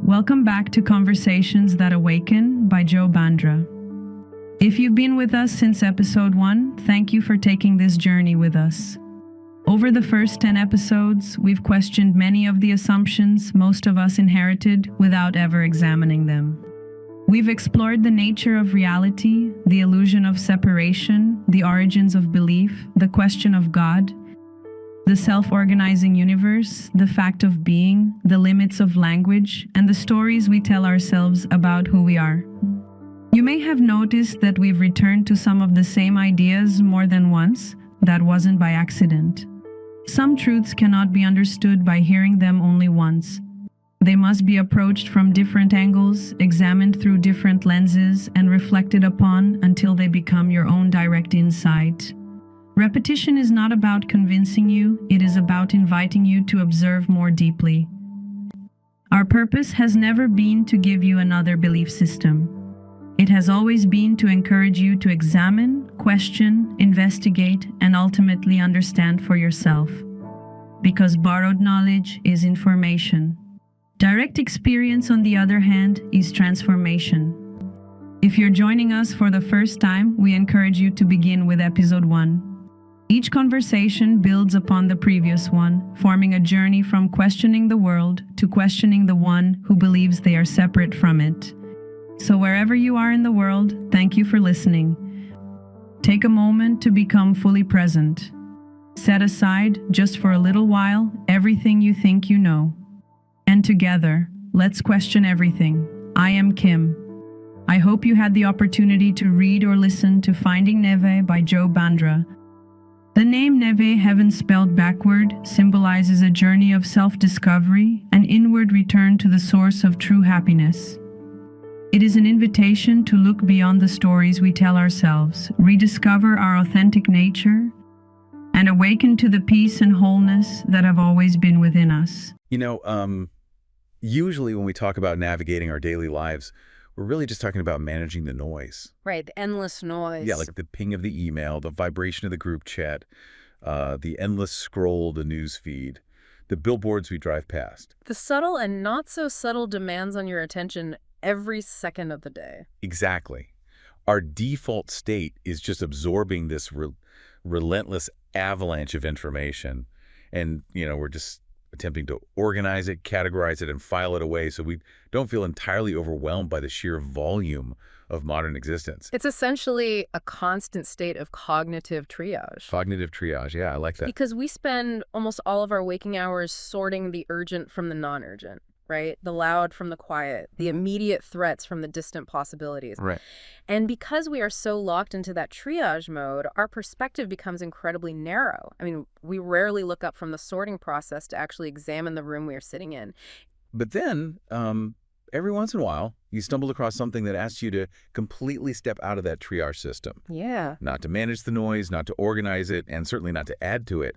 Welcome back to Conversations That Awaken by Joe Bandra. If you've been with us since episode 1, thank you for taking this journey with us. Over the first 10 episodes, we've questioned many of the assumptions most of us inherited without ever examining them. We've explored the nature of reality, the illusion of separation, the origins of belief, the question of God, the self-organizing universe, the fact of being, the limits of language, and the stories we tell ourselves about who we are. You may have noticed that we've returned to some of the same ideas more than once. That wasn't by accident. Some truths cannot be understood by hearing them only once. They must be approached from different angles, examined through different lenses, and reflected upon until they become your own direct insight. Repetition is not about convincing you, it is about inviting you to observe more deeply. Our purpose has never been to give you another belief system. It has always been to encourage you to examine, question, investigate, and ultimately understand for yourself. Because borrowed knowledge is information. Direct experience, on the other hand, is transformation. If you're joining us for the first time, we encourage you to begin with episode 1. Each conversation builds upon the previous one, forming a journey from questioning the world to questioning the one who believes they are separate from it. So wherever you are in the world, thank you for listening. Take a moment to become fully present. Set aside, just for a little while, everything you think you know. And together, let's question everything. I am Kim. I hope you had the opportunity to read or listen to Finding Neve by Joe Bandra. The name Neve, heaven spelled backward, symbolizes a journey of self-discovery, an inward return to the source of true happiness. It is an invitation to look beyond the stories we tell ourselves, rediscover our authentic nature, and awaken to the peace and wholeness that have always been within us. Usually when we talk about navigating our daily lives, we're really just talking about managing the noise. Right, the endless noise. Yeah, like the ping of the email, the vibration of the group chat, the endless scroll, the news feed, the billboards we drive past. The subtle and not so subtle demands on your attention every second of the day. Exactly. Our default state is just absorbing this relentless avalanche of information. And, we're just attempting to organize it, categorize it, and file it away so we don't feel entirely overwhelmed by the sheer volume of modern existence. It's essentially a constant state of cognitive triage. Cognitive triage, yeah, I like that. Because we spend almost all of our waking hours sorting the urgent from the non-urgent, right? The loud from the quiet, the immediate threats from the distant possibilities. Right. And because we are so locked into that triage mode, our perspective becomes incredibly narrow. I mean, we rarely look up from the sorting process to actually examine the room we are sitting in. But then, every once in a while, you stumble across something that asks you to completely step out of that triage system. Yeah. Not to manage the noise, not to organize it, and certainly not to add to it,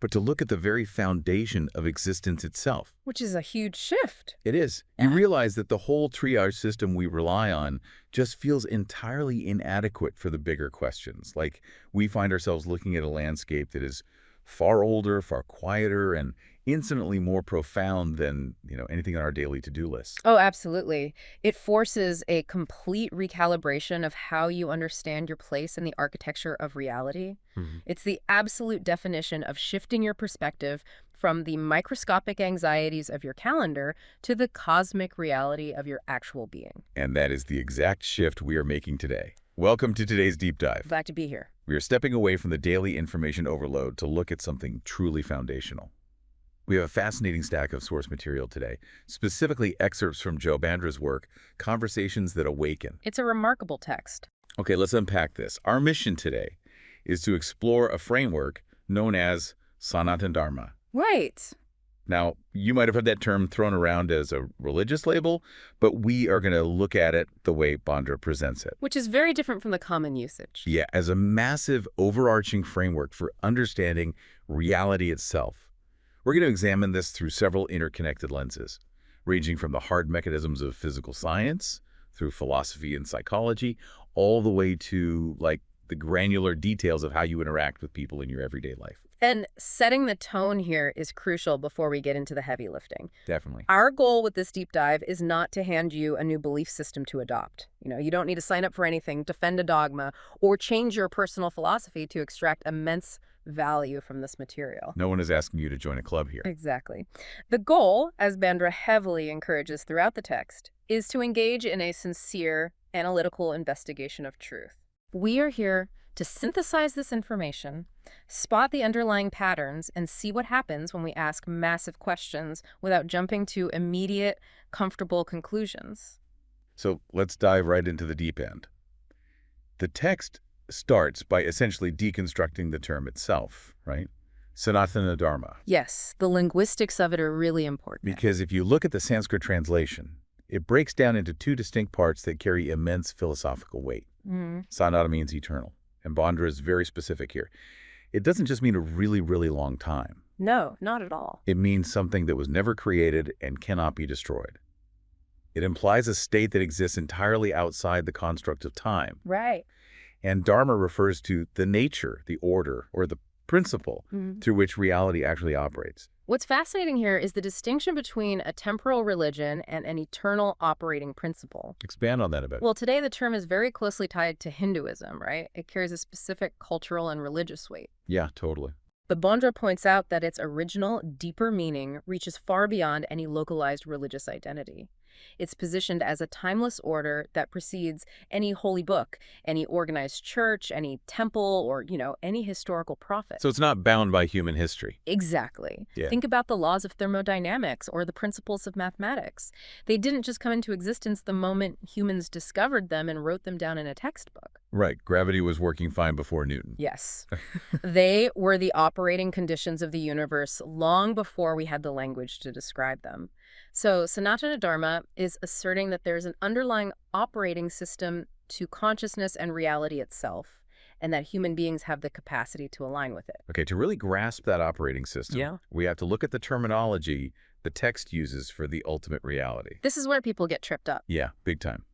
but to look at the very foundation of existence itself. Which is a huge shift. It is. You realize that the whole triage system we rely on just feels entirely inadequate for the bigger questions. Like, we find ourselves looking at a landscape that is far older, far quieter, and infinitely more profound than, anything on our daily to-do list. Oh, absolutely. It forces a complete recalibration of how you understand your place in the architecture of reality. It's the absolute definition of shifting your perspective from the microscopic anxieties of your calendar to the cosmic reality of your actual being. And that is the exact shift we are making today. Welcome to today's deep dive. Glad to be here. We are stepping away from the daily information overload to look at something truly foundational. We have a fascinating stack of source material today, specifically excerpts from Joe Bandra's work, Conversations That Awaken. It's a remarkable text. Okay, let's unpack this. Our mission today is to explore a framework known as Sanatana Dharma. Right. Now, you might have heard that term thrown around as a religious label, but we are going to look at it the way Bandra presents it. Which is very different from the common usage. Yeah, as a massive overarching framework for understanding reality itself. We're going to examine this through several interconnected lenses, ranging from the hard mechanisms of physical science, through philosophy and psychology, all the way to, the granular details of how you interact with people in your everyday life. And setting the tone here is crucial before we get into the heavy lifting. Definitely. Our goal with this deep dive is not to hand you a new belief system to adopt. You don't need to sign up for anything, defend a dogma, or change your personal philosophy to extract immense value from this material. No one is asking you to join a club here. Exactly. The goal, as Bandra heavily encourages throughout the text, is to engage in a sincere, analytical investigation of truth. We are here to synthesize this information, spot the underlying patterns, and see what happens when we ask massive questions without jumping to immediate, comfortable conclusions. So let's dive right into the deep end. The text starts by essentially deconstructing the term itself, right? Sanatana Dharma. Yes, the linguistics of it are really important. Because if you look at the Sanskrit translation, it breaks down into two distinct parts that carry immense philosophical weight. Sanata means eternal, and Bandra is very specific here. It doesn't just mean a really, really long time. No, not at all. It means something that was never created and cannot be destroyed. It implies a state that exists entirely outside the construct of time. Right. And Dharma refers to the nature, the order, or the principle through which reality actually operates. What's fascinating here is the distinction between a temporal religion and an eternal operating principle. Expand on that a bit. Well, today the term is very closely tied to Hinduism, right? It carries a specific cultural and religious weight. Yeah, totally. But Bandra points out that its original, deeper meaning reaches far beyond any localized religious identity. It's positioned as a timeless order that precedes any holy book, any organized church, any temple, or, any historical prophet. So it's not bound by human history. Exactly. Yeah. Think about the laws of thermodynamics or the principles of mathematics. They didn't just come into existence the moment humans discovered them and wrote them down in a textbook. Right. Gravity was working fine before Newton. Yes. They were the operating conditions of the universe long before we had the language to describe them. So Sanatana Dharma is asserting that there's an underlying operating system to consciousness and reality itself, and that human beings have the capacity to align with it. Okay, to really grasp that operating system, Yeah. we have to look at the terminology the text uses for the ultimate reality. This is where people get tripped up. Yeah, big time.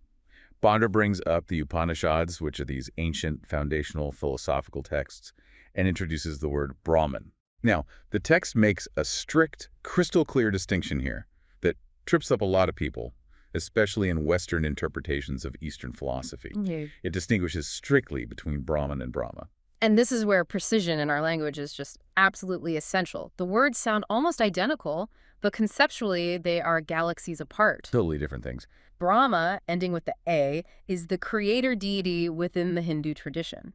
Bandra brings up the Upanishads, which are these ancient foundational philosophical texts, and introduces the word Brahman. Now, the text makes a strict, crystal clear distinction here that trips up a lot of people, especially in Western interpretations of Eastern philosophy. Yeah. It distinguishes strictly between Brahman and Brahma. And this is where precision in our language is just absolutely essential. The words sound almost identical, but conceptually they are galaxies apart. Totally different things. Brahma, ending with the A, is the creator deity within the Hindu tradition.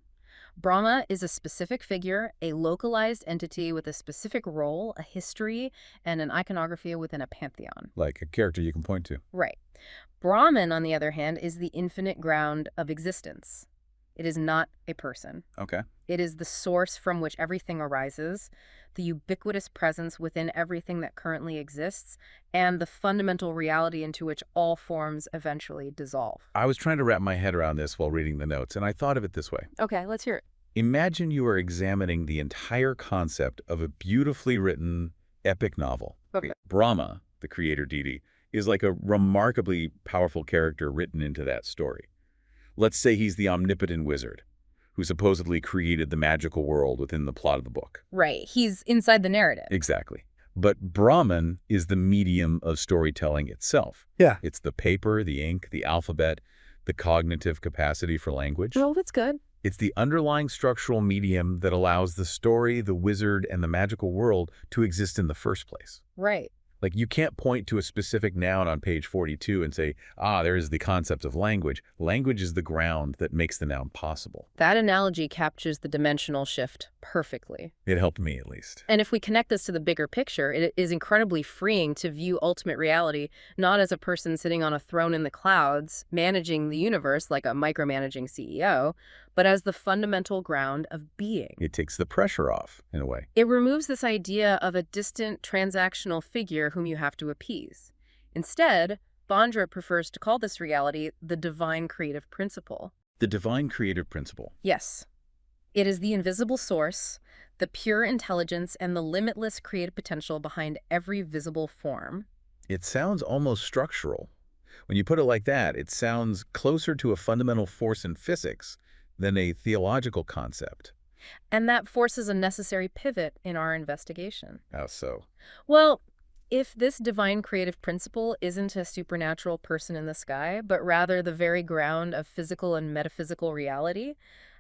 Brahma is a specific figure, a localized entity with a specific role, a history, and an iconography within a pantheon. Like a character you can point to. Right. Brahman, on the other hand, is the infinite ground of existence. It is not a person. Okay. It is the source from which everything arises, the ubiquitous presence within everything that currently exists, and the fundamental reality into which all forms eventually dissolve. I was trying to wrap my head around this while reading the notes, and I thought of it this way. Okay, let's hear it. Imagine you are examining the entire concept of a beautifully written epic novel. Okay. Brahma, the creator deity, is like a remarkably powerful character written into that story. Let's say he's the omnipotent wizard who supposedly created the magical world within the plot of the book. Right. He's inside the narrative. Exactly. But Brahman is the medium of storytelling itself. Yeah. It's the paper, the ink, the alphabet, the cognitive capacity for language. Well, that's good. It's the underlying structural medium that allows the story, the wizard, and the magical world to exist in the first place. Right. Like, you can't point to a specific noun on page 42 and say, there is the concept of language. Language is the ground that makes the noun possible. That analogy captures the dimensional shift perfectly. It helped me, at least. And if we connect this to the bigger picture, it is incredibly freeing to view ultimate reality not as a person sitting on a throne in the clouds, managing the universe like a micromanaging CEO, but as the fundamental ground of being. It takes the pressure off, in a way. It removes this idea of a distant transactional figure whom you have to appease. Instead, Bandra prefers to call this reality the divine creative principle. The divine creative principle. Yes. It is the invisible source, the pure intelligence, and the limitless creative potential behind every visible form. It sounds almost structural. When you put it like that, it sounds closer to a fundamental force in physics than a theological concept. And that forces a necessary pivot in our investigation. How so? Well, if this divine creative principle isn't a supernatural person in the sky, but rather the very ground of physical and metaphysical reality,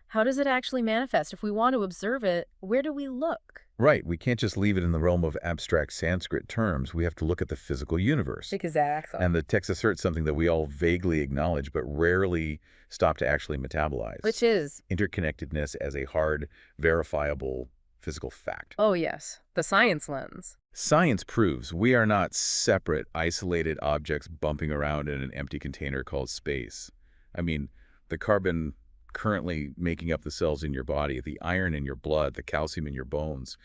how does it actually manifest? If we want to observe it, where do we look? Right. We can't just leave it in the realm of abstract Sanskrit terms. We have to look at the physical universe. Exactly. And the text asserts something that we all vaguely acknowledge but rarely stop to actually metabolize. Which is? Interconnectedness as a hard, verifiable physical fact. Oh, yes. The science lens. Science proves we are not separate, isolated objects bumping around in an empty container called space. I mean, the carbon currently making up the cells in your body, the iron in your blood, the calcium in your bones,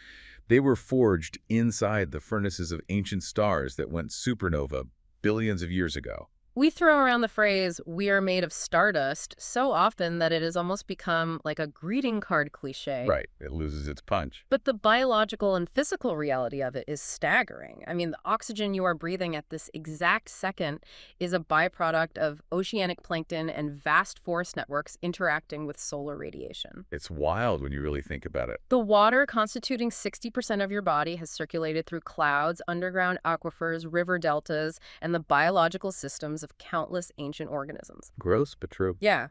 they were forged inside the furnaces of ancient stars that went supernova billions of years ago. We throw around the phrase, "we are made of stardust," so often that it has almost become like a greeting card cliche. Right. It loses its punch. But the biological and physical reality of it is staggering. I mean, the oxygen you are breathing at this exact second is a byproduct of oceanic plankton and vast forest networks interacting with solar radiation. It's wild when you really think about it. The water constituting 60% of your body has circulated through clouds, underground aquifers, river deltas, and the biological systems of countless ancient organisms. Gross, but true. Yeah.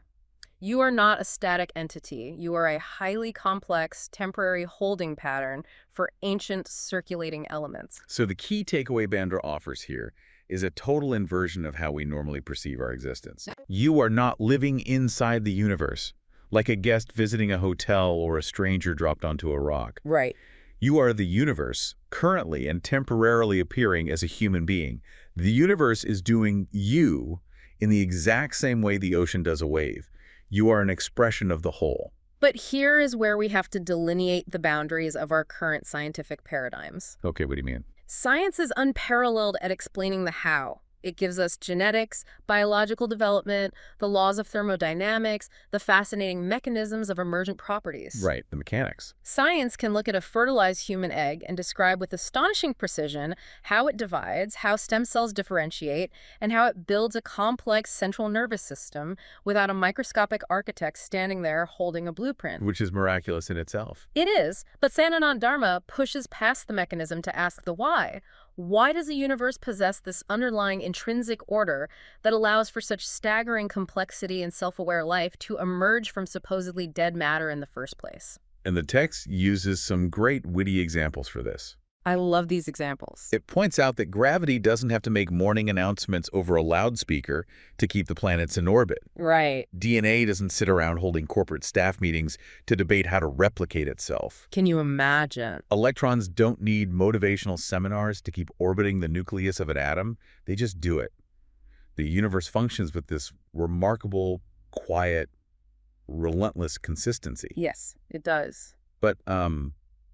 You are not a static entity. You are a highly complex, temporary holding pattern for ancient circulating elements. So the key takeaway Bandra offers here is a total inversion of how we normally perceive our existence. You are not living inside the universe, like a guest visiting a hotel or a stranger dropped onto a rock. Right. You are the universe, currently and temporarily appearing as a human being. The universe is doing you in the exact same way the ocean does a wave. You are an expression of the whole. But here is where we have to delineate the boundaries of our current scientific paradigms. Okay, what do you mean? Science is unparalleled at explaining the how. It gives us genetics, biological development, the laws of thermodynamics, the fascinating mechanisms of emergent properties. Right, the mechanics. Science can look at a fertilized human egg and describe with astonishing precision how it divides, how stem cells differentiate, and how it builds a complex central nervous system without a microscopic architect standing there holding a blueprint. Which is miraculous in itself. It is, but Sanatana Dharma pushes past the mechanism to ask the why. Why does the universe possess this underlying intrinsic order that allows for such staggering complexity and self-aware life to emerge from supposedly dead matter in the first place? And the text uses some great witty examples for this. I love these examples. It points out that gravity doesn't have to make morning announcements over a loudspeaker to keep the planets in orbit. Right. DNA doesn't sit around holding corporate staff meetings to debate how to replicate itself. Can you imagine? Electrons don't need motivational seminars to keep orbiting the nucleus of an atom. They just do it. The universe functions with this remarkable, quiet, relentless consistency. Yes, it does. But,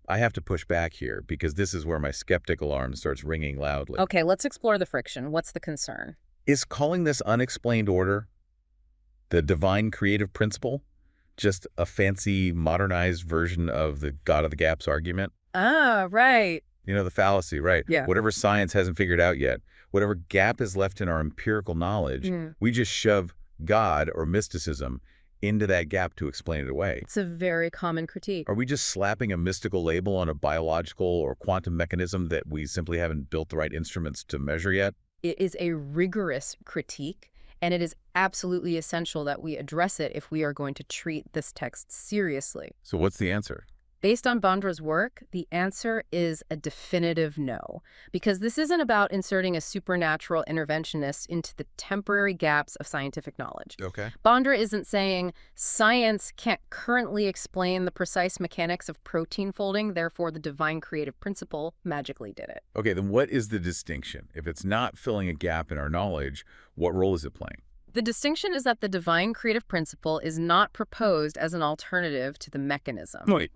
I have to push back here because this is where my skeptic alarm starts ringing loudly. Okay, let's explore the friction. What's the concern? Is calling this unexplained order, the divine creative principle, just a fancy modernized version of the God of the Gaps argument? Ah, right. You know, the fallacy, right? Yeah. Whatever science hasn't figured out yet, whatever gap is left in our empirical knowledge, we just shove God or mysticism into that gap to explain it away. It's a very common critique. Are we just slapping a mystical label on a biological or quantum mechanism that we simply haven't built the right instruments to measure yet? It is a rigorous critique, and it is absolutely essential that we address it if we are going to treat this text seriously. So what's the answer? Based on Bandra's work, the answer is a definitive no, because this isn't about inserting a supernatural interventionist into the temporary gaps of scientific knowledge. Okay. Bandra isn't saying science can't currently explain the precise mechanics of protein folding, therefore the divine creative principle magically did it. Okay, then what is the distinction? If it's not filling a gap in our knowledge, what role is it playing? The distinction is that the divine creative principle is not proposed as an alternative to the mechanism. Wait.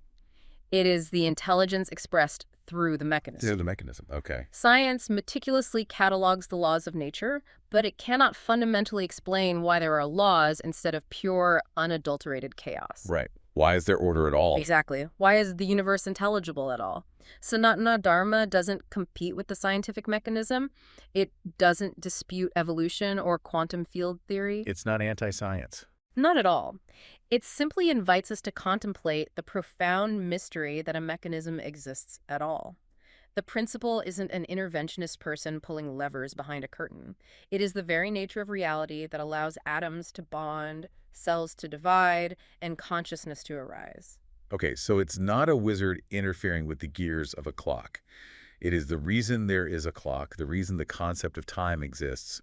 It is the intelligence expressed through the mechanism. Yeah, the mechanism. Okay. Science meticulously catalogs the laws of nature, but it cannot fundamentally explain why there are laws instead of pure, unadulterated chaos. Right. Why is there order at all? Exactly. Why is the universe intelligible at all? Sanatana Dharma doesn't compete with the scientific mechanism. It doesn't dispute evolution or quantum field theory. It's not anti-science. Not at all. It simply invites us to contemplate the profound mystery that a mechanism exists at all. The principle isn't an interventionist person pulling levers behind a curtain. It is the very nature of reality that allows atoms to bond, cells to divide, and consciousness to arise. Okay, so it's not a wizard interfering with the gears of a clock. It is the reason there is a clock, the reason the concept of time exists,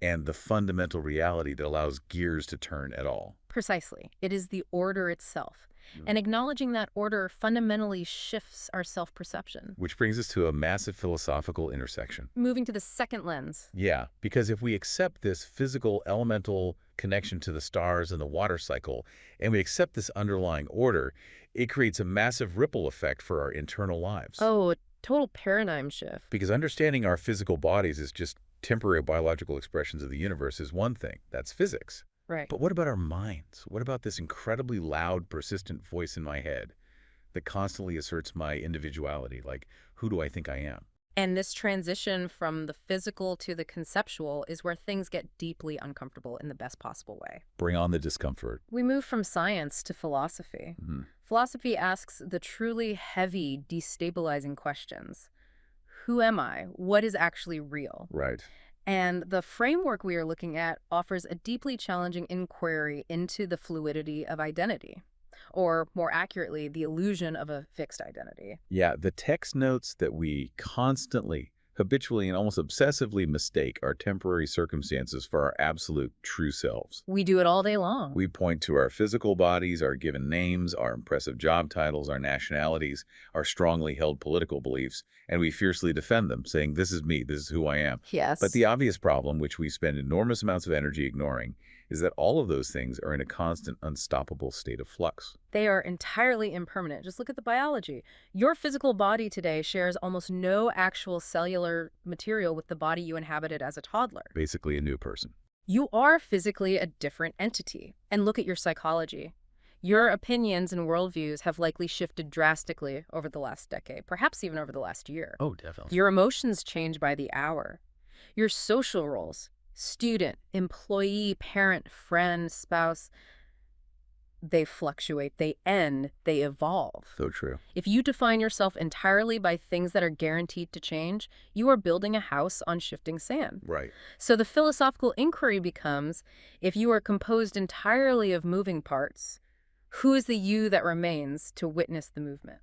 and the fundamental reality that allows gears to turn at all. Precisely. It is the order itself. And acknowledging that order fundamentally shifts our self-perception. Which brings us to a massive philosophical intersection. Moving to the second lens. Yeah, because if we accept this physical, elemental connection to the stars and the water cycle, and we accept this underlying order, it creates a massive ripple effect for our internal lives. Oh, a total paradigm shift. Because understanding our physical bodies is just temporary biological expressions of the universe is one thing. That's physics. Right. But what about our minds? What about this incredibly loud, persistent voice in my head that constantly asserts my individuality? Like, who do I think I am? And this transition from the physical to the conceptual is where things get deeply uncomfortable in the best possible way. Bring on the discomfort. We move from science to philosophy. Philosophy asks the truly heavy, destabilizing questions. Who am I? What is actually real? Right. And the framework we are looking at offers a deeply challenging inquiry into the fluidity of identity, or more accurately, the illusion of a fixed identity. Yeah, the text notes that we constantly, habitually, and almost obsessively mistake our temporary circumstances for our absolute true selves. We do it all day long. We point to our physical bodies, our given names, our impressive job titles, our nationalities, our strongly held political beliefs, and we fiercely defend them, saying, this is me, this is who I am. Yes. But the obvious problem, which we spend enormous amounts of energy ignoring, is that all of those things are in a constant, unstoppable state of flux. They are entirely impermanent. Just look at the biology. Your physical body today shares almost no actual cellular material with the body you inhabited as a toddler. Basically a new person. You are physically a different entity. And look at your psychology. Your opinions and worldviews have likely shifted drastically over the last decade, perhaps even over the last year. Oh, definitely. Your emotions change by the hour. Your social roles, student, employee, parent, friend, spouse, they fluctuate, they end, they evolve. So true. If you define yourself entirely by things that are guaranteed to change, you are building a house on shifting sand. Right. So the philosophical inquiry becomes, if you are composed entirely of moving parts, who is the you that remains to witness the movement?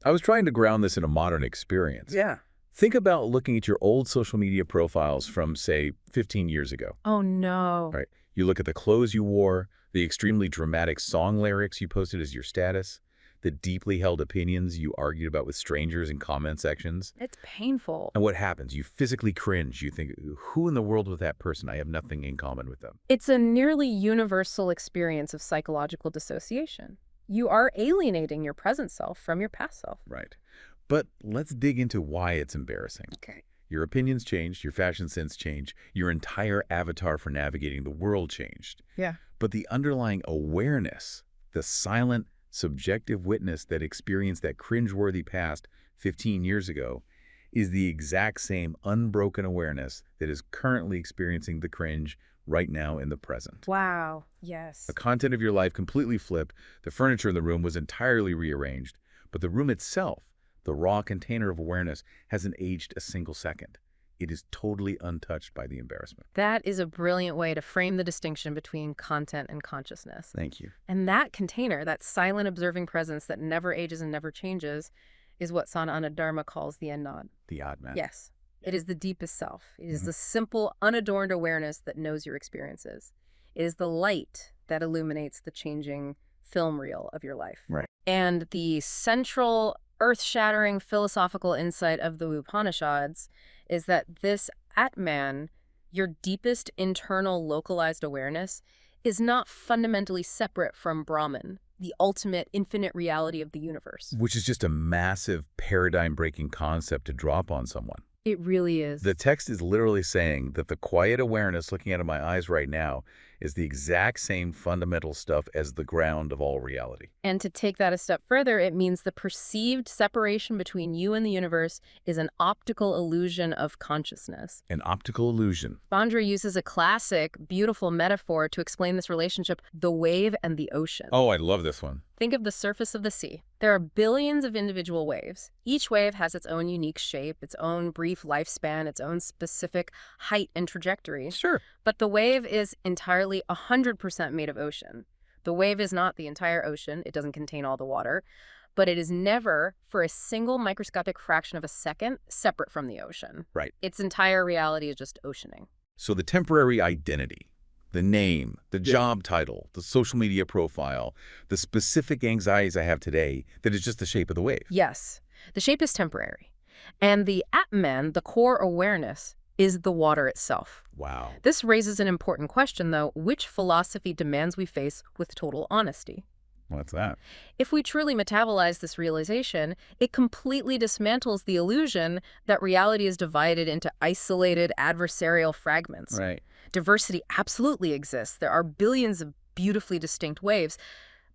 I was trying to ground this in a modern experience. Yeah. Think about looking at your old social media profiles from, say, 15 years ago. Oh, no. Right. You look at the clothes you wore, the extremely dramatic song lyrics you posted as your status, the deeply held opinions you argued about with strangers in comment sections. It's painful. And what happens? You physically cringe. You think, who in the world was that person? I have nothing in common with them. It's a nearly universal experience of psychological dissociation. You are alienating your present self from your past self. Right. But let's dig into why it's embarrassing. Okay. Your opinions changed, your fashion sense changed, your entire avatar for navigating the world changed. Yeah. But the underlying awareness, the silent, subjective witness that experienced that cringeworthy past 15 years ago, is the exact same unbroken awareness that is currently experiencing the cringe right now in the present. Wow. Yes. The content of your life completely flipped, the furniture in the room was entirely rearranged, but the room itself, the raw container of awareness, hasn't aged a single second. It is totally untouched by the embarrassment. That is a brilliant way to frame the distinction between content and consciousness. Thank you. And that container, that silent observing presence that never ages and never changes, is what Sanatana Dharma calls the Ennod. The odd man. Yes. It is the deepest self. It is the simple, unadorned awareness that knows your experiences. It is the light that illuminates the changing film reel of your life. Right. And the central, earth-shattering philosophical insight of the Upanishads is that this Atman, your deepest internal localized awareness, is not fundamentally separate from Brahman, the ultimate infinite reality of the universe. Which is just a massive paradigm-breaking concept to drop on someone. It really is. The text is literally saying that the quiet awareness looking out of my eyes right now is the exact same fundamental stuff as the ground of all reality. And to take that a step further, it means the perceived separation between you and the universe is an optical illusion of consciousness. An optical illusion. Bandra uses a classic, beautiful metaphor to explain this relationship, the wave and the ocean. Oh, I love this one. Think of the surface of the sea. There are billions of individual waves. Each wave has its own unique shape, its own brief lifespan, its own specific height and trajectory. Sure. But the wave is entirely 100% made of ocean. The wave is not the entire ocean. It doesn't contain all the water. But it is never, for a single microscopic fraction of a second, separate from the ocean. Right. Its entire reality is just oceaning. So the temporary identity, the name, the job title, the social media profile, the specific anxieties I have today, that is just the shape of the wave. Yes, the shape is temporary. And the Atman, the core awareness, is the water itself. Wow. This raises an important question, though. Which philosophy demands we face with total honesty? What's that? If we truly metabolize this realization, it completely dismantles the illusion that reality is divided into isolated adversarial fragments. Right. Diversity absolutely exists. There are billions of beautifully distinct waves,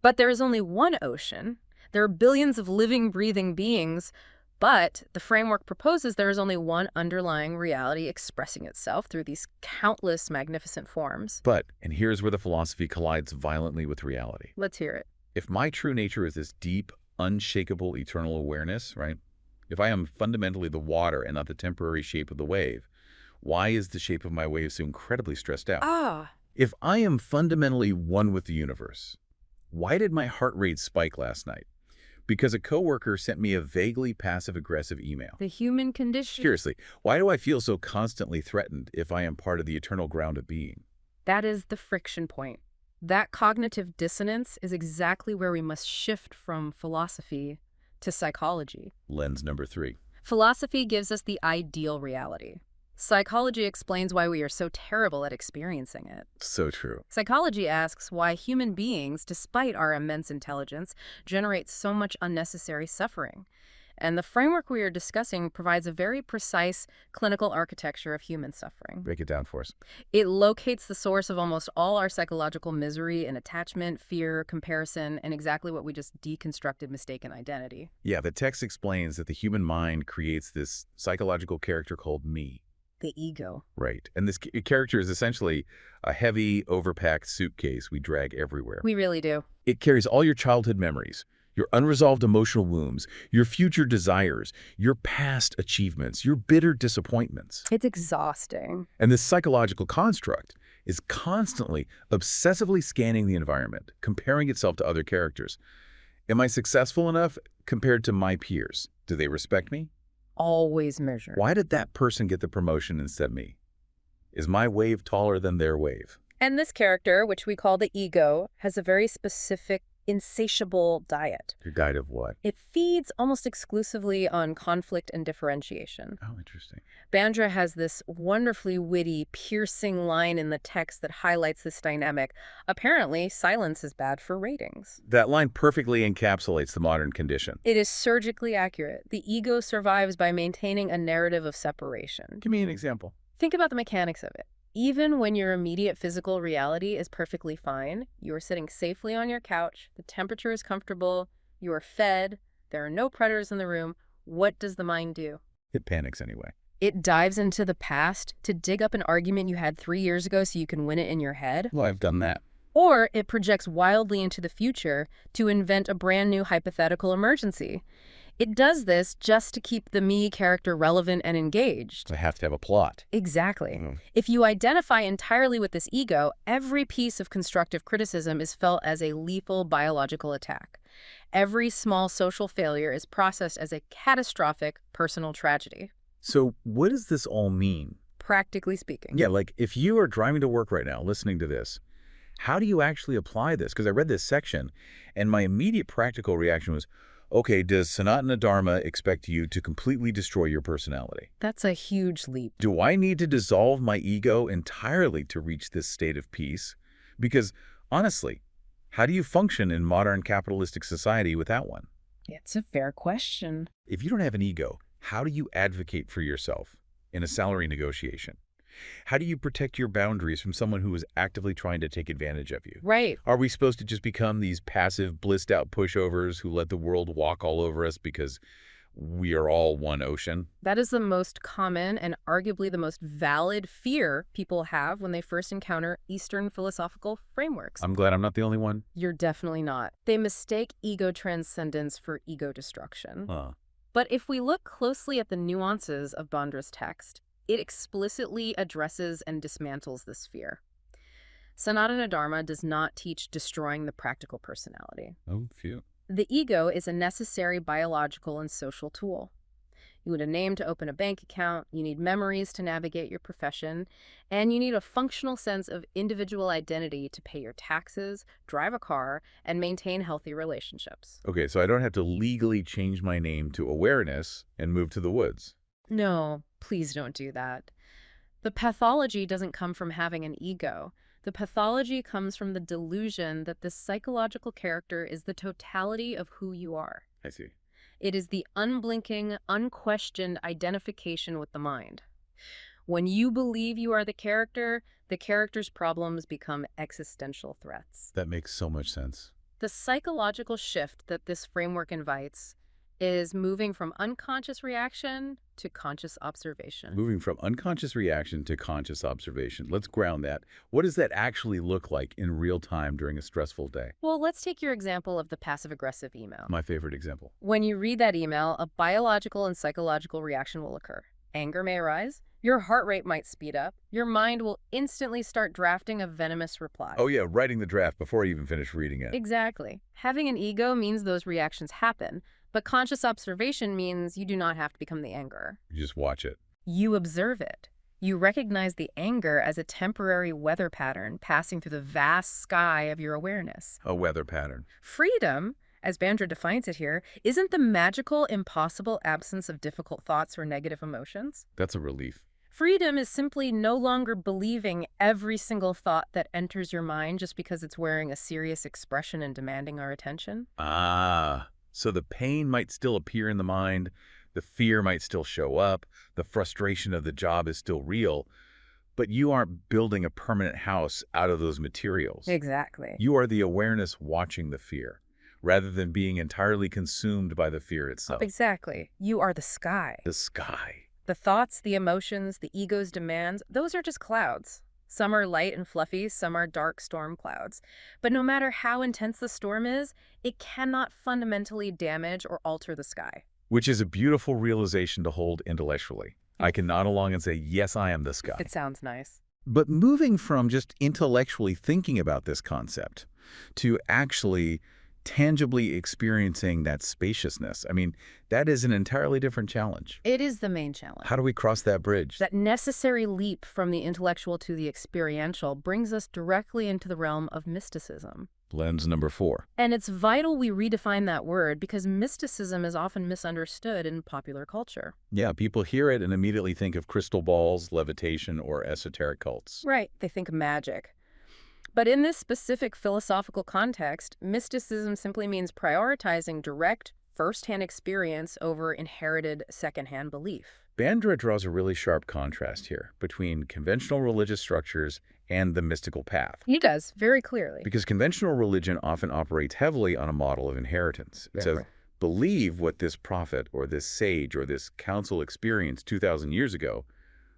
but there is only one ocean. There are billions of living, breathing beings, but the framework proposes there is only one underlying reality expressing itself through these countless magnificent forms. But, and here's where the philosophy collides violently with reality. Let's hear it. If my true nature is this deep, unshakable, eternal awareness, right? If I am fundamentally the water and not the temporary shape of the wave, why is the shape of my wave so incredibly stressed out? If I am fundamentally one with the universe, why did my heart rate spike last night? Because a coworker sent me a vaguely passive-aggressive email. The human condition. Seriously, why do I feel so constantly threatened if I am part of the eternal ground of being? That is the friction point. That cognitive dissonance is exactly where we must shift from philosophy to psychology. Lens number 3. Philosophy gives us the ideal reality. Psychology explains why we are so terrible at experiencing it. So true. Psychology asks why human beings, despite our immense intelligence, generate so much unnecessary suffering. And the framework we are discussing provides a very precise clinical architecture of human suffering. Break it down for us. It locates the source of almost all our psychological misery in attachment, fear, comparison, and exactly what we just deconstructed, mistaken identity. Yeah, the text explains that the human mind creates this psychological character called me. The ego. Right. And this character is essentially a heavy, overpacked suitcase we drag everywhere. We really do. It carries all your childhood memories, your unresolved emotional wounds, your future desires, your past achievements, your bitter disappointments. It's exhausting. And this psychological construct is constantly, obsessively scanning the environment, comparing itself to other characters. Am I successful enough compared to my peers? Do they respect me? Always measured. Why did that person get the promotion instead of me? Is my wave taller than their wave? And this character, which we call the ego, has a very specific, insatiable diet. Your diet of what? It feeds almost exclusively on conflict and differentiation. Oh, interesting. Bandra has this wonderfully witty, piercing line in the text that highlights this dynamic. Apparently, silence is bad for ratings. That line perfectly encapsulates the modern condition. It is surgically accurate. The ego survives by maintaining a narrative of separation. Give me an example. Think about the mechanics of it. Even when your immediate physical reality is perfectly fine, you are sitting safely on your couch, the temperature is comfortable, you are fed, there are no predators in the room, what does the mind do? It panics anyway. It dives into the past to dig up an argument you had 3 years ago so you can win it in your head. Well, I've done that. Or it projects wildly into the future to invent a brand new hypothetical emergency. It does this just to keep the me character relevant and engaged. I have to have a plot. Exactly. If you identify entirely with this ego, every piece of constructive criticism is felt as a lethal biological attack. Every small social failure is processed as a catastrophic personal tragedy. So what does this all mean? Practically speaking. Yeah, like if you are driving to work right now listening to this, how do you actually apply this? Because I read this section and my immediate practical reaction was, okay, does Sanatana Dharma expect you to completely destroy your personality? That's a huge leap. Do I need to dissolve my ego entirely to reach this state of peace? Because honestly, how do you function in modern capitalistic society without one? It's a fair question. If you don't have an ego, How do you advocate for yourself in a salary negotiation? How do you protect your boundaries from someone who is actively trying to take advantage of you? Right. Are we supposed to just become these passive, blissed-out pushovers who let the world walk all over us because we are all one ocean? That is the most common and arguably the most valid fear people have when they first encounter Eastern philosophical frameworks. I'm glad I'm not the only one. You're definitely not. They mistake ego transcendence for ego destruction. Huh. But if we look closely at the nuances of Bandra's text, it explicitly addresses and dismantles this fear. Sanatana Dharma does not teach destroying the practical personality. Oh, phew. The ego is a necessary biological and social tool. You need a name to open a bank account, you need memories to navigate your profession, and you need a functional sense of individual identity to pay your taxes, drive a car, and maintain healthy relationships. Okay, so I don't have to legally change my name to awareness and move to the woods. No, please don't do that. The pathology doesn't come from having an ego. The pathology comes from the delusion that this psychological character is the totality of who you are. I see. It is the unblinking, unquestioned identification with the mind. When you believe you are the character's problems become existential threats. That makes so much sense. The psychological shift that this framework invites is moving from unconscious reaction to conscious observation. Moving from unconscious reaction to conscious observation. Let's ground that. What does that actually look like in real time during a stressful day? Well, let's take your example of the passive-aggressive email. My favorite example. When you read that email, a biological and psychological reaction will occur. Anger may arise. Your heart rate might speed up. Your mind will instantly start drafting a venomous reply. Oh yeah, writing the draft before I even finish reading it. Exactly. Having an ego means those reactions happen, but conscious observation means you do not have to become the anger. You just watch it. You observe it. You recognize the anger as a temporary weather pattern passing through the vast sky of your awareness. A weather pattern. Freedom, as Bandra defines it here, isn't the magical, impossible absence of difficult thoughts or negative emotions. That's a relief. Freedom is simply no longer believing every single thought that enters your mind just because it's wearing a serious expression and demanding our attention. Ah, so the pain might still appear in the mind, the fear might still show up, the frustration of the job is still real, but you aren't building a permanent house out of those materials. Exactly. You are the awareness watching the fear, rather than being entirely consumed by the fear itself. Exactly. You are the sky. The sky. The thoughts, the emotions, the ego's demands, those are just clouds. Some are light and fluffy, some are dark storm clouds. But no matter how intense the storm is, it cannot fundamentally damage or alter the sky. Which is a beautiful realization to hold intellectually. I can nod along and say, yes, I am the sky. It sounds nice. But moving from just intellectually thinking about this concept to actually tangibly experiencing that spaciousness, I mean, that is an entirely different challenge. It is the main challenge. How do we cross that bridge? That necessary leap from the intellectual to the experiential brings us directly into the realm of mysticism. Lens number 4. And it's vital we redefine that word because mysticism is often misunderstood in popular culture. Yeah, people hear it and immediately think of crystal balls, levitation, or esoteric cults. Right, they think magic. But in this specific philosophical context, mysticism simply means prioritizing direct, first-hand experience over inherited second-hand belief. Bandra draws a really sharp contrast here between conventional religious structures and the mystical path. He does, very clearly. Because conventional religion often operates heavily on a model of inheritance. It says, believe what this prophet or this sage or this council experienced 2,000 years ago,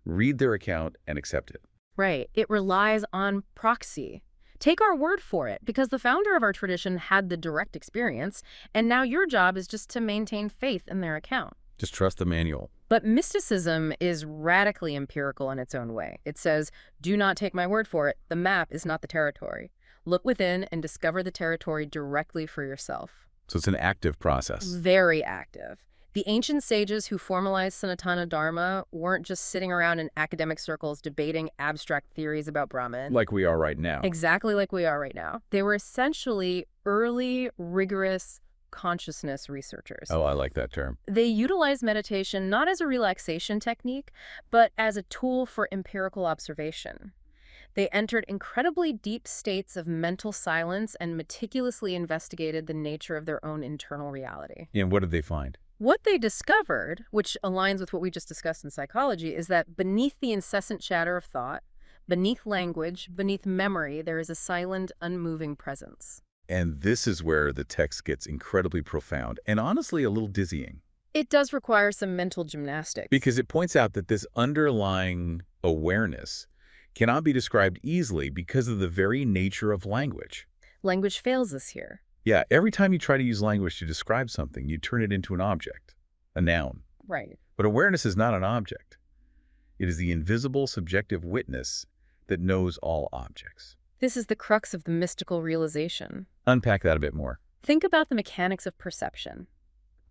read their account, and accept it. Right. It relies on proxy. Take our word for it, because the founder of our tradition had the direct experience, and now your job is just to maintain faith in their account. Just trust the manual. But mysticism is radically empirical in its own way. It says, do not take my word for it. The map is not the territory. Look within and discover the territory directly for yourself. So it's an active process. Very active. The ancient sages who formalized Sanatana Dharma weren't just sitting around in academic circles debating abstract theories about Brahman. Like we are right now. Exactly like we are right now. They were essentially early, rigorous consciousness researchers. Oh, I like that term. They utilized meditation not as a relaxation technique, but as a tool for empirical observation. They entered incredibly deep states of mental silence and meticulously investigated the nature of their own internal reality. And what did they find? What they discovered, which aligns with what we just discussed in psychology, is that beneath the incessant chatter of thought, beneath language, beneath memory, there is a silent, unmoving presence. And this is where the text gets incredibly profound and honestly a little dizzying. It does require some mental gymnastics. Because it points out that this underlying awareness cannot be described easily because of the very nature of language. Language fails us here. Yeah, every time you try to use language to describe something, you turn it into an object, a noun. Right. But awareness is not an object. It is the invisible, subjective witness that knows all objects. This is the crux of the mystical realization. Unpack that a bit more. Think about the mechanics of perception.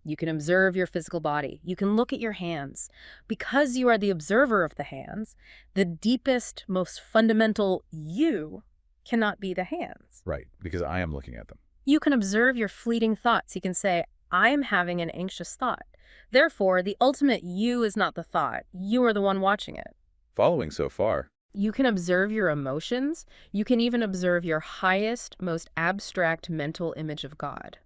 You can observe your physical body. You can look at your hands. Because you are the observer of the hands, the deepest, most fundamental you cannot be the hands. Right, because I am looking at them. You can observe your fleeting thoughts. You can say, I am having an anxious thought. Therefore, the ultimate you is not the thought. You are the one watching it. Following so far. You can observe your emotions. You can even observe your highest, most abstract mental image of God.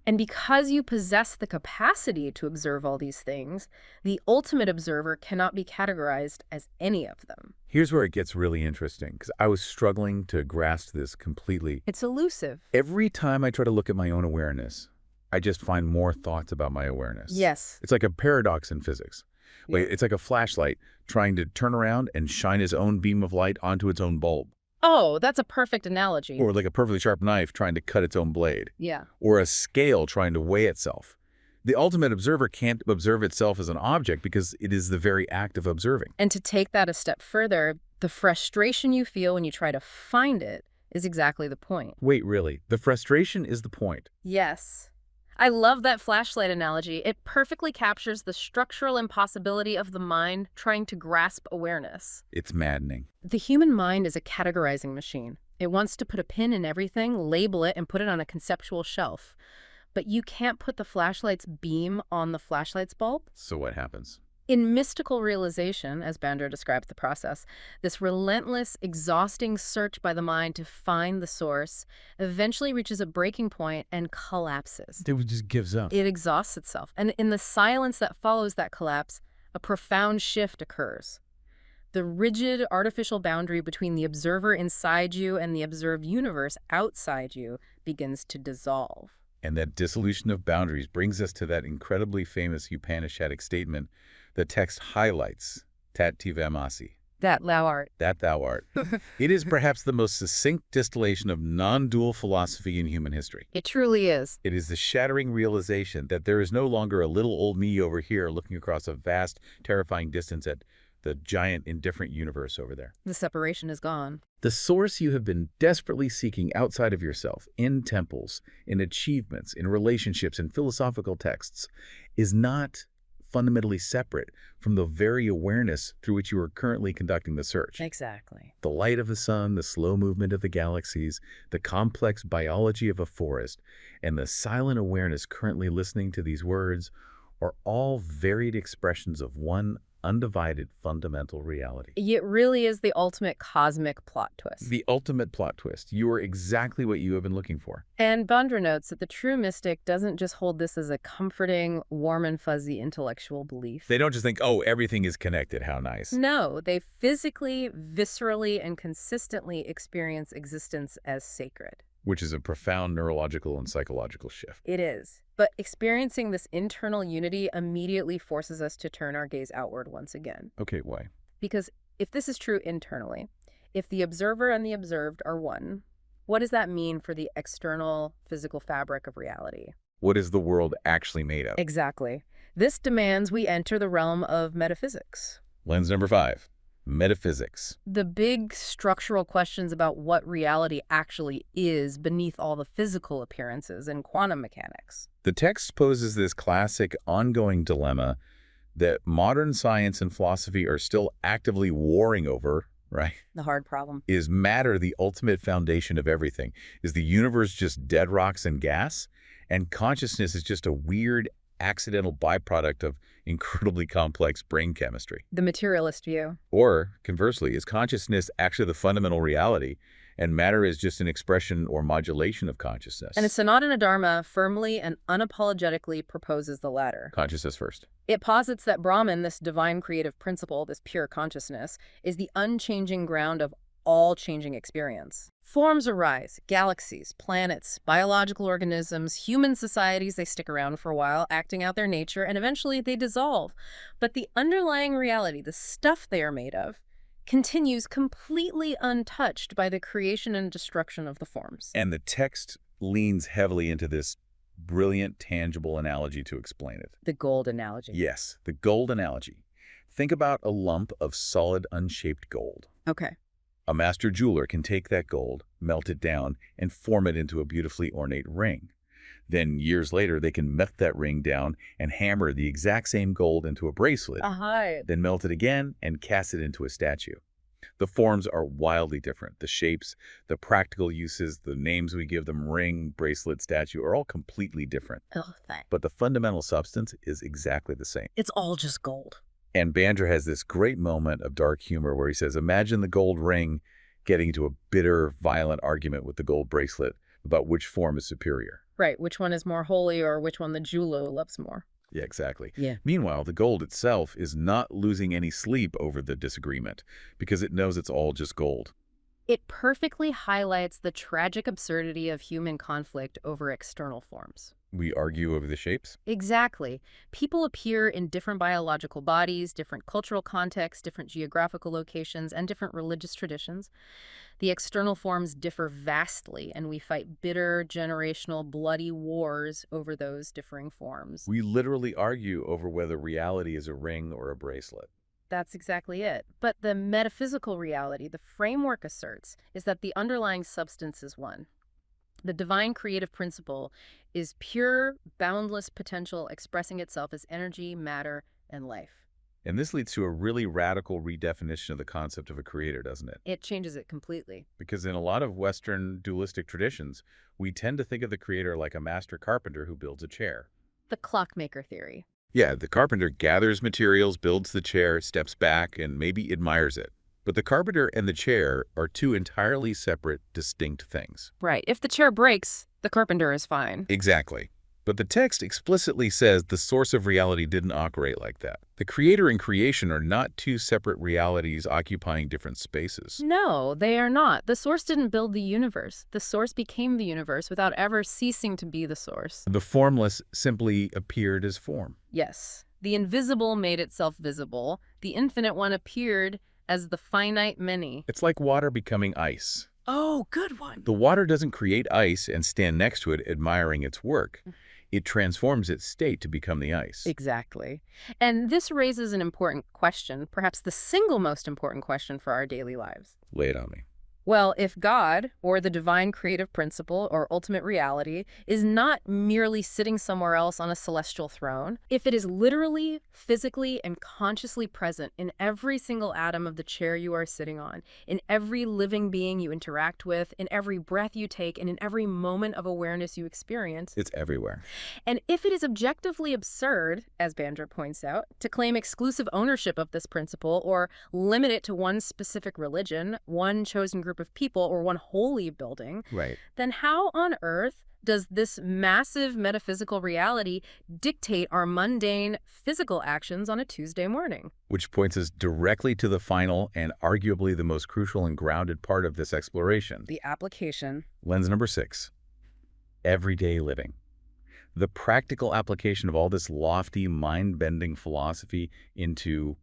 And because you possess the capacity to observe all these things, the ultimate observer cannot be categorized as any of them. Here's where it gets really interesting, because I was struggling to grasp this completely. It's elusive. Every time I try to look at my own awareness, I just find more thoughts about my awareness. Yes. It's like a paradox in physics. Yeah. It's like a flashlight trying to turn around and shine its own beam of light onto its own bulb. Oh, that's a perfect analogy. Or like a perfectly sharp knife trying to cut its own blade. Yeah. Or a scale trying to weigh itself. The ultimate observer can't observe itself as an object because it is the very act of observing. And to take that a step further, the frustration you feel when you try to find it is exactly the point. Wait, really? The frustration is the point? Yes. I love that flashlight analogy. It perfectly captures the structural impossibility of the mind trying to grasp awareness. It's maddening. The human mind is a categorizing machine. It wants to put a pin in everything, label it, and put it on a conceptual shelf. But you can't put the flashlight's beam on the flashlight's bulb. So what happens? In mystical realization, as Bandra describes the process, this relentless, exhausting search by the mind to find the source eventually reaches a breaking point and collapses. It just gives up. It exhausts itself. And in the silence that follows that collapse, a profound shift occurs. The rigid, artificial boundary between the observer inside you and the observed universe outside you begins to dissolve. And that dissolution of boundaries brings us to that incredibly famous Upanishadic statement the text highlights, tat tivamasi. That thou art. That thou art. It is perhaps the most succinct distillation of non-dual philosophy in human history. It truly is. It is the shattering realization that there is no longer a little old me over here looking across a vast, terrifying distance at the giant, indifferent universe over there. The separation is gone. The source you have been desperately seeking outside of yourself, in temples, in achievements, in relationships, in philosophical texts, is not fundamentally separate from the very awareness through which you are currently conducting the search. Exactly. The light of the sun, the slow movement of the galaxies, the complex biology of a forest, and the silent awareness currently listening to these words are all varied expressions of one undivided fundamental reality. It really is the ultimate cosmic plot twist. The ultimate plot twist. You are exactly what you have been looking for. And Bandra notes that the true mystic doesn't just hold this as a comforting, warm and fuzzy intellectual belief. They don't just think, oh, everything is connected, how nice. No, they physically, viscerally, and consistently experience existence as sacred. Which is a profound neurological and psychological shift. It is. But experiencing this internal unity immediately forces us to turn our gaze outward once again. Okay, why? Because if this is true internally, if the observer and the observed are one, what does that mean for the external physical fabric of reality? What is the world actually made of? Exactly. This demands we enter the realm of metaphysics. Lens number 5. Metaphysics. The big structural questions about what reality actually is beneath all the physical appearances in quantum mechanics. The text poses this classic ongoing dilemma that modern science and philosophy are still actively warring over, right? The hard problem. Is matter the ultimate foundation of everything? Is the universe just dead rocks and gas? And consciousness is just a weird, accidental byproduct of incredibly complex brain chemistry? The materialist view. Or, conversely, is consciousness actually the fundamental reality, And matter is just an expression or modulation of consciousness. And the Sanatana Dharma firmly and unapologetically proposes the latter. Consciousness first. It posits that Brahman, this divine creative principle, this pure consciousness, is the unchanging ground of all changing experience. Forms arise, galaxies, planets, biological organisms, human societies, they stick around for a while, acting out their nature, and eventually they dissolve. But the underlying reality, the stuff they are made of, continues completely untouched by the creation and destruction of the forms. And the text leans heavily into this brilliant, tangible analogy to explain it. The gold analogy. Yes, the gold analogy. Think about a lump of solid, unshaped gold. Okay. A master jeweler can take that gold, melt it down, and form it into a beautifully ornate ring. Then, years later, they can melt that ring down and hammer the exact same gold into a bracelet, then melt it again and cast it into a statue. The forms are wildly different. The shapes, the practical uses, the names we give them, ring, bracelet, statue, are all completely different. But the fundamental substance is exactly the same. It's all just gold. And Bandra has this great moment of dark humor where he says, imagine the gold ring getting into a bitter, violent argument with the gold bracelet about which form is superior. Right, which one is more holy or which one the jeweler loves more. Yeah, exactly. Yeah. Meanwhile, the gold itself is not losing any sleep over the disagreement because it knows it's all just gold. It perfectly highlights the tragic absurdity of human conflict over external forms. We argue over the shapes? Exactly. People appear in different biological bodies, different cultural contexts, different geographical locations, and different religious traditions. The external forms differ vastly, and we fight bitter, generational, bloody wars over those differing forms. We literally argue over whether reality is a ring or a bracelet. That's exactly it. But the metaphysical reality the framework asserts is that the underlying substance is one. The divine creative principle is pure, boundless potential expressing itself as energy, matter, and life. And this leads to a really radical redefinition of the concept of a creator, doesn't it? It changes it completely. Because in a lot of Western dualistic traditions, we tend to think of the creator like a master carpenter who builds a chair. The clockmaker theory. Yeah, the carpenter gathers materials, builds the chair, steps back, and maybe admires it. But the carpenter and the chair are two entirely separate, distinct things. Right. If the chair breaks, the carpenter is fine. Exactly. But the text explicitly says the source of reality didn't operate like that. The creator and creation are not two separate realities occupying different spaces. No, they are not. The source didn't build the universe. The source became the universe without ever ceasing to be the source. The formless simply appeared as form. Yes. The invisible made itself visible. The infinite one appeared as the finite many. It's like water becoming ice. Oh, good one. The water doesn't create ice and stand next to it admiring its work. It transforms its state to become the ice. Exactly. And this raises an important question, perhaps the single most important question for our daily lives. Lay it on me. Well, if God, or the divine creative principle, or ultimate reality, is not merely sitting somewhere else on a celestial throne, if it is literally, physically, and consciously present in every single atom of the chair you are sitting on, in every living being you interact with, in every breath you take, and in every moment of awareness you experience, It's everywhere. and if it is objectively absurd, as Bandra points out, to claim exclusive ownership of this principle or limit it to one specific religion, one chosen group of people, or one holy building, Right. then how on earth does this massive metaphysical reality dictate our mundane physical actions on a Tuesday morning? Which points us directly to the final and arguably the most crucial and grounded part of this exploration. The application. Lens number 6. Everyday living. The practical application of all this lofty, mind-bending philosophy into,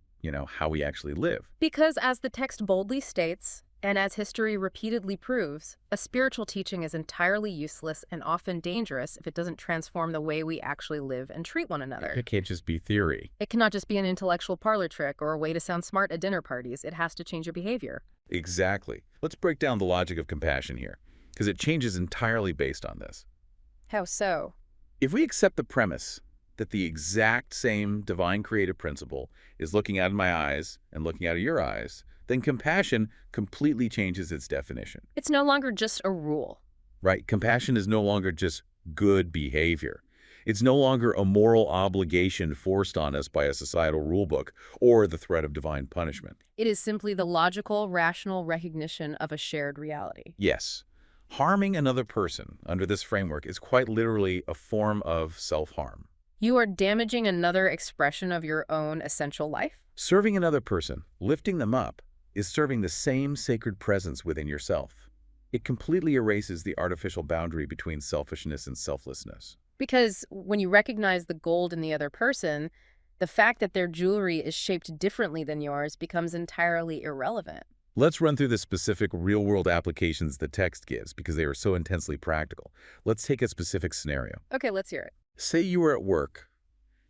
how we actually live. Because as the text boldly states, and as history repeatedly proves, a spiritual teaching is entirely useless and often dangerous if it doesn't transform the way we actually live and treat one another. It can't just be theory. It cannot just be an intellectual parlor trick or a way to sound smart at dinner parties. It has to change your behavior. Exactly. Let's break down the logic of compassion here, because it changes entirely based on this. How so? If we accept the premise that the exact same divine creative principle is looking out of my eyes and looking out of your eyes, then compassion completely changes its definition. It's no longer just a rule. Right? Compassion is no longer just good behavior. It's no longer a moral obligation forced on us by a societal rulebook or the threat of divine punishment. It is simply the logical, rational recognition of a shared reality. Yes, harming another person under this framework is quite literally a form of self-harm. You are damaging another expression of your own essential life? Serving another person, lifting them up, is serving the same sacred presence within yourself. It completely erases the artificial boundary between selfishness and selflessness. Because when you recognize the gold in the other person, the fact that their jewelry is shaped differently than yours becomes entirely irrelevant. Let's run through the specific real-world applications the text gives because they are so intensely practical. Let's take a specific scenario. Okay, let's hear it. Say you are at work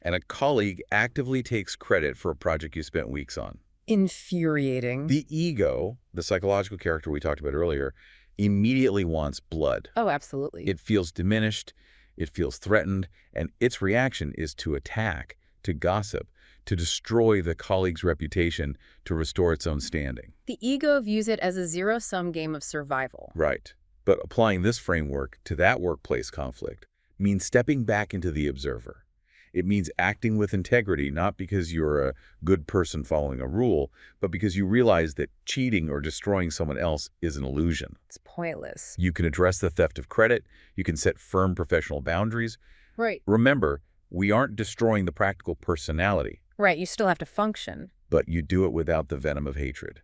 and a colleague actively takes credit for a project you spent weeks on. Infuriating. The ego, the psychological character we talked about earlier, immediately wants blood. Oh, absolutely. It feels diminished, it feels threatened, and its reaction is to attack, to gossip, to destroy the colleague's reputation, to restore its own standing. The ego views it as a zero-sum game of survival. Right. But applying this framework to that workplace conflict means stepping back into the observer. It means acting with integrity, not because you're a good person following a rule, but because you realize that cheating or destroying someone else is an illusion. It's pointless. You can address the theft of credit. You can set firm professional boundaries. Right. Remember, we aren't destroying the practical personality. Right, you still have to function. But you do it without the venom of hatred.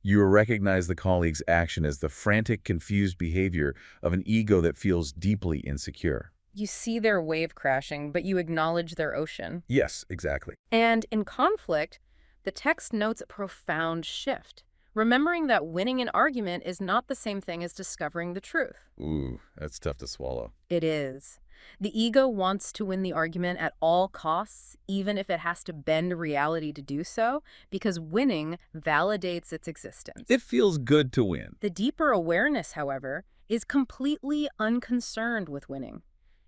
You recognize the colleague's action as the frantic, confused behavior of an ego that feels deeply insecure. You see their wave crashing, but you acknowledge their ocean. Yes, exactly. And in conflict, the text notes a profound shift, remembering that winning an argument is not the same thing as discovering the truth. Ooh, that's tough to swallow. It is. The ego wants to win the argument at all costs, even if it has to bend reality to do so, because winning validates its existence. It feels good to win. The deeper awareness, however, is completely unconcerned with winning.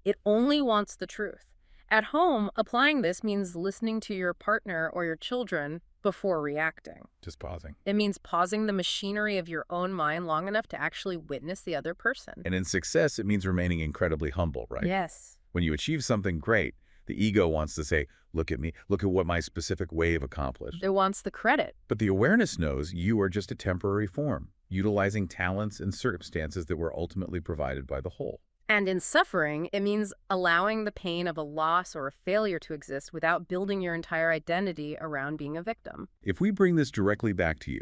It only wants the truth. At home, applying this means listening to your partner or your children before reacting. Just pausing. It means pausing the machinery of your own mind long enough to actually witness the other person. And in success, it means remaining incredibly humble, right? Yes. When you achieve something great, the ego wants to say, look at me, look at what my specific way have accomplished. It wants the credit. But the awareness knows you are just a temporary form, utilizing talents and circumstances that were ultimately provided by the whole. And in suffering, it means allowing the pain of a loss or a failure to exist without building your entire identity around being a victim. If we bring this directly back to you,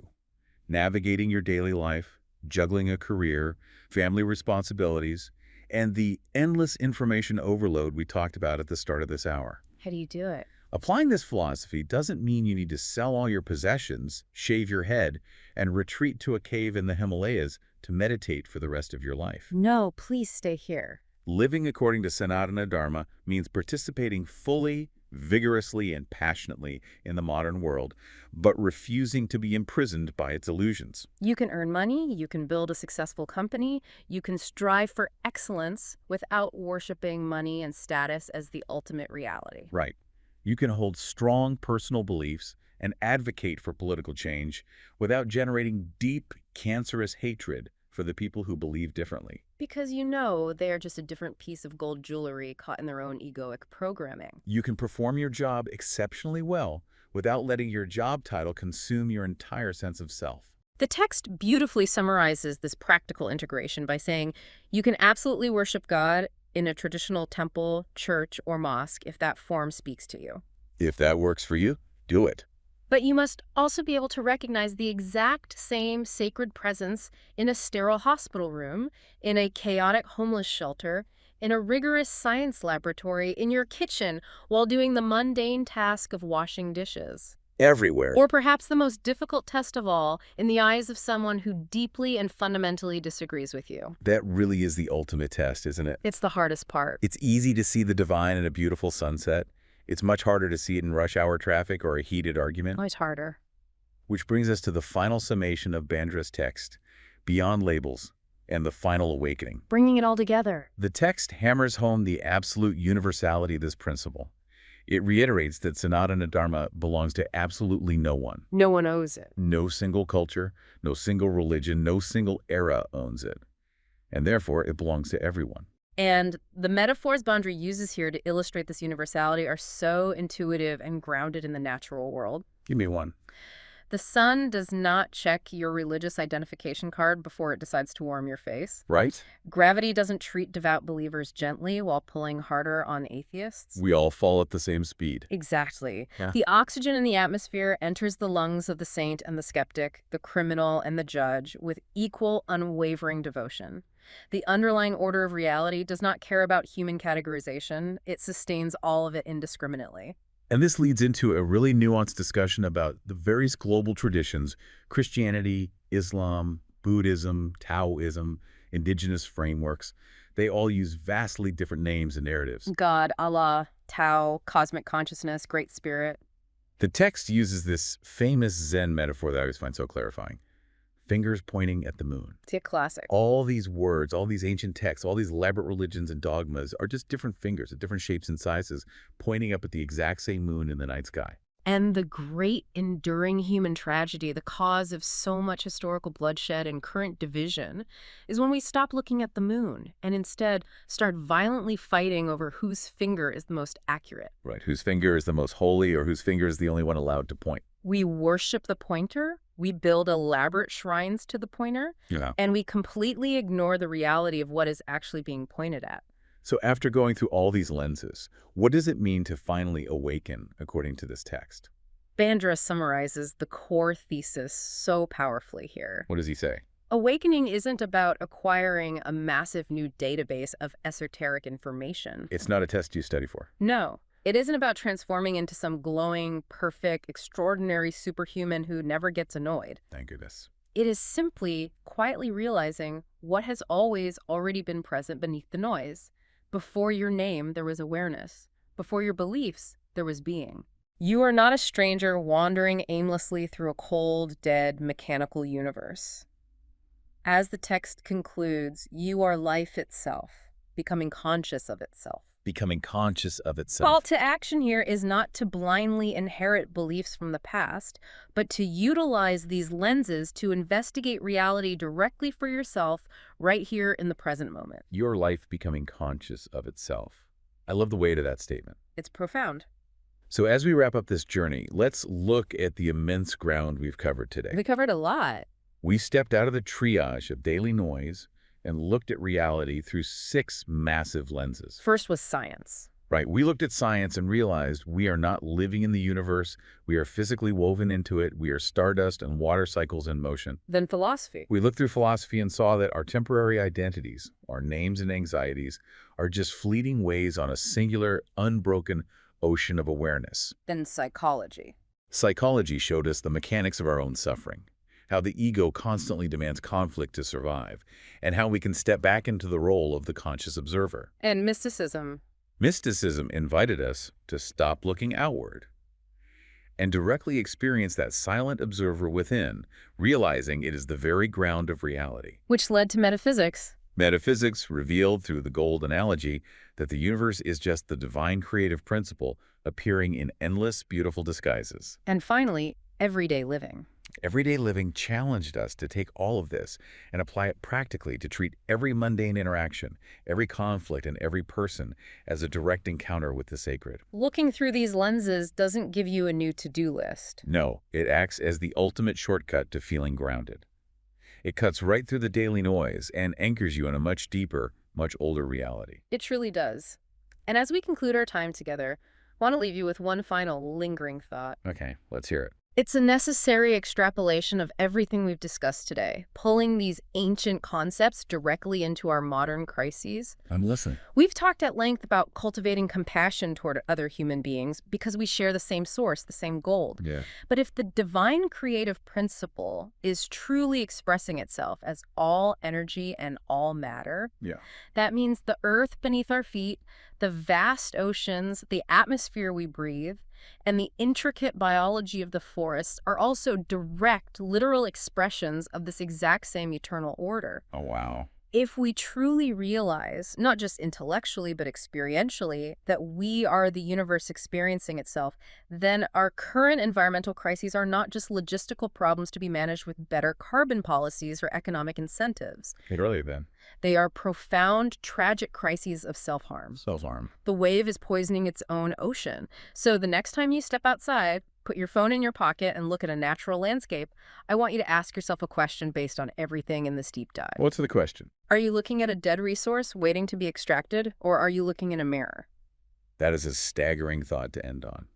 navigating your daily life, juggling a career, family responsibilities, and the endless information overload we talked about at the start of this hour. How do you do it? Applying this philosophy doesn't mean you need to sell all your possessions, shave your head, and retreat to a cave in the Himalayas to meditate for the rest of your life. No, please stay here. Living according to Sanatana Dharma means participating fully, vigorously, and passionately in the modern world, but refusing to be imprisoned by its illusions. You can earn money, you can build a successful company, you can strive for excellence without worshiping money and status as the ultimate reality. Right. You can hold strong personal beliefs and advocate for political change without generating deep, cancerous hatred for the people who believe differently. Because you know they are just a different piece of gold jewelry caught in their own egoic programming. You can perform your job exceptionally well without letting your job title consume your entire sense of self. The text beautifully summarizes this practical integration by saying you can absolutely worship God in a traditional temple, church, or mosque if that form speaks to you. If that works for you, do it. But you must also be able to recognize the exact same sacred presence in a sterile hospital room, in a chaotic homeless shelter, in a rigorous science laboratory, in your kitchen, while doing the mundane task of washing dishes. Everywhere. Or perhaps the most difficult test of all, in the eyes of someone who deeply and fundamentally disagrees with you. That really is the ultimate test, isn't it? It's the hardest part. It's easy to see the divine in a beautiful sunset. It's much harder to see it in rush hour traffic or a heated argument. Always harder. Which brings us to the final summation of Bandra's text, Beyond Labels, and the final awakening. Bringing it all together. The text hammers home the absolute universality of this principle. It reiterates that Sanatana Dharma belongs to absolutely no one. No one owes it. No single culture, no single religion, no single era owns it. And therefore, it belongs to everyone. And the metaphors Bandra uses here to illustrate this universality are so intuitive and grounded in the natural world. Give me one. The sun does not check your religious identification card before it decides to warm your face. Right? Gravity doesn't treat devout believers gently while pulling harder on atheists. We all fall at the same speed. Exactly. Yeah. The oxygen in the atmosphere enters the lungs of the saint and the skeptic, the criminal and the judge, with equal, unwavering devotion. The underlying order of reality does not care about human categorization. It sustains all of it indiscriminately. And this leads into a really nuanced discussion about the various global traditions, Christianity, Islam, Buddhism, Taoism, indigenous frameworks. They all use vastly different names and narratives. God, Allah, Tao, cosmic consciousness, Great Spirit. The text uses this famous Zen metaphor that I always find so clarifying. Fingers pointing at the moon. It's a classic. All these words, all these ancient texts, all these elaborate religions and dogmas are just different fingers at different shapes and sizes pointing up at the exact same moon in the night sky. And the great enduring human tragedy, the cause of so much historical bloodshed and current division, is when we stop looking at the moon and instead start violently fighting over whose finger is the most accurate. Right, whose finger is the most holy or whose finger is the only one allowed to point. We worship the pointer, we build elaborate shrines to the pointer, and we completely ignore the reality of what is actually being pointed at. So after going through all these lenses, what does it mean to finally awaken, according to this text? Bandra summarizes the core thesis so powerfully here. What does he say? Awakening isn't about acquiring a massive new database of esoteric information. It's not a test you study for. No. It isn't about transforming into some glowing, perfect, extraordinary superhuman who never gets annoyed. Thank goodness. It is simply quietly realizing what has always already been present beneath the noise. Before your name, there was awareness. Before your beliefs, there was being. You are not a stranger wandering aimlessly through a cold, dead, mechanical universe. As the text concludes, you are life itself, becoming conscious of itself. Becoming conscious of itself. Call to action here is not to blindly inherit beliefs from the past, but to utilize these lenses to investigate reality directly for yourself right here in the present moment. Your life becoming conscious of itself. I love the weight of that statement. It's profound. So as we wrap up this journey, let's look at the immense ground we've covered today. We covered a lot. We stepped out of the triage of daily noise and looked at reality through 6 massive lenses. First was science. Right. We looked at science and realized we are not living in the universe. We are physically woven into it. We are stardust and water cycles in motion. Then philosophy. We looked through philosophy and saw that our temporary identities, our names and anxieties, are just fleeting waves on a singular, unbroken ocean of awareness. Then psychology. Psychology showed us the mechanics of our own suffering, how the ego constantly demands conflict to survive, and how we can step back into the role of the conscious observer. And mysticism. Mysticism invited us to stop looking outward and directly experience that silent observer within, realizing it is the very ground of reality. Which led to metaphysics. Metaphysics revealed through the gold analogy that the universe is just the divine creative principle appearing in endless, beautiful disguises. And finally, everyday living. Everyday living challenged us to take all of this and apply it practically to treat every mundane interaction, every conflict, and every person as a direct encounter with the sacred. Looking through these lenses doesn't give you a new to-do list. No, it acts as the ultimate shortcut to feeling grounded. It cuts right through the daily noise and anchors you in a much deeper, much older reality. It truly does. And as we conclude our time together, I want to leave you with one final lingering thought. Okay, let's hear it. It's a necessary extrapolation of everything we've discussed today, pulling these ancient concepts directly into our modern crises. I'm listening. We've talked at length about cultivating compassion toward other human beings because we share the same source, the same gold. Yeah. But if the divine creative principle is truly expressing itself as all energy and all matter, that means the earth beneath our feet, the vast oceans, the atmosphere we breathe, and the intricate biology of the forest are also direct, literal expressions of this exact same eternal order. Oh, wow. If we truly realize, not just intellectually but experientially, that we are the universe experiencing itself, then our current environmental crises are not just logistical problems to be managed with better carbon policies or economic incentives. Get earlier then. They are profound, tragic crises of self-harm. Self-harm. The wave is poisoning its own ocean. So the next time you step outside, put your phone in your pocket and look at a natural landscape, I want you to ask yourself a question based on everything in this deep dive. What's the question? Are you looking at a dead resource waiting to be extracted, or are you looking in a mirror? That is a staggering thought to end on.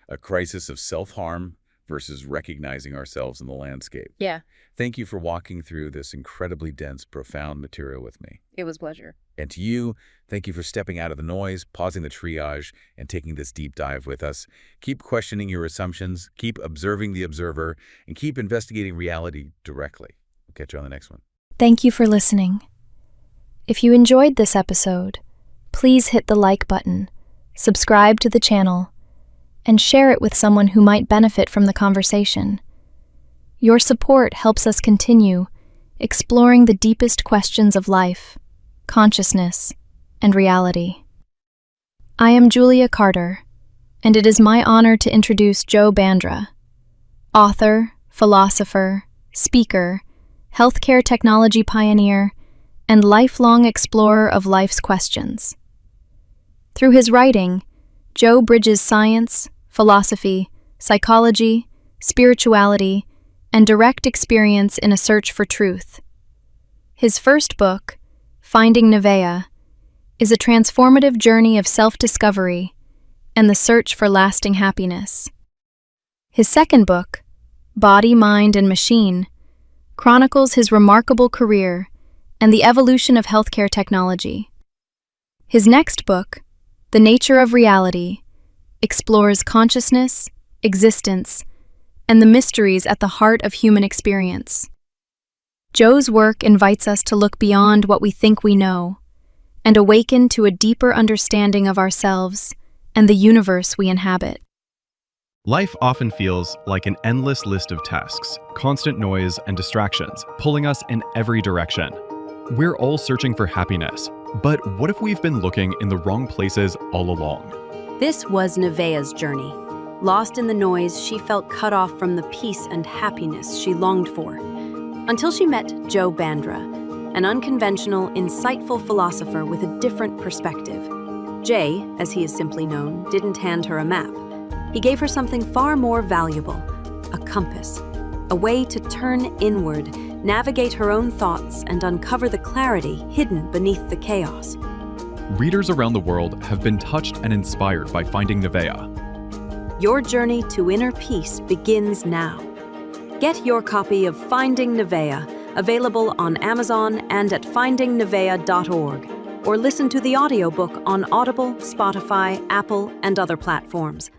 A crisis of self-harm versus recognizing ourselves in the landscape. Yeah. Thank you for walking through this incredibly dense, profound material with me. It was a pleasure. And to you, thank you for stepping out of the noise, pausing the triage, and taking this deep dive with us. Keep questioning your assumptions, keep observing the observer, and keep investigating reality directly. We'll catch you on the next one. Thank you for listening. If you enjoyed this episode, please hit the like button, subscribe to the channel, and share it with someone who might benefit from the conversation. Your support helps us continue exploring the deepest questions of life, consciousness, and reality. I am Julia Carter, and it is my honor to introduce Joe Bandra, author, philosopher, speaker, healthcare technology pioneer, and lifelong explorer of life's questions. Through his writing, Joe bridges science, philosophy, psychology, spirituality, and direct experience in a search for truth. His first book, Finding Nevaeh, is a transformative journey of self-discovery and the search for lasting happiness. His second book, Body, Mind, and Machine, chronicles his remarkable career and the evolution of healthcare technology. His next book, The Nature of Reality, explores consciousness, existence, and the mysteries at the heart of human experience. Joe's work invites us to look beyond what we think we know and awaken to a deeper understanding of ourselves and the universe we inhabit. Life often feels like an endless list of tasks, constant noise and distractions, pulling us in every direction. We're all searching for happiness, but what if we've been looking in the wrong places all along? This was Nevaeh's journey. Lost in the noise, she felt cut off from the peace and happiness she longed for, until she met Joe Bandra, an unconventional, insightful philosopher with a different perspective. Jay, as he is simply known, didn't hand her a map. He gave her something far more valuable, a compass, a way to turn inward, navigate her own thoughts, and uncover the clarity hidden beneath the chaos. Readers around the world have been touched and inspired by Finding Nevaeh. Your journey to inner peace begins now. Get your copy of Finding Nevaeh, available on Amazon and at findingnevaeh.org, or listen to the audiobook on Audible, Spotify, Apple, and other platforms.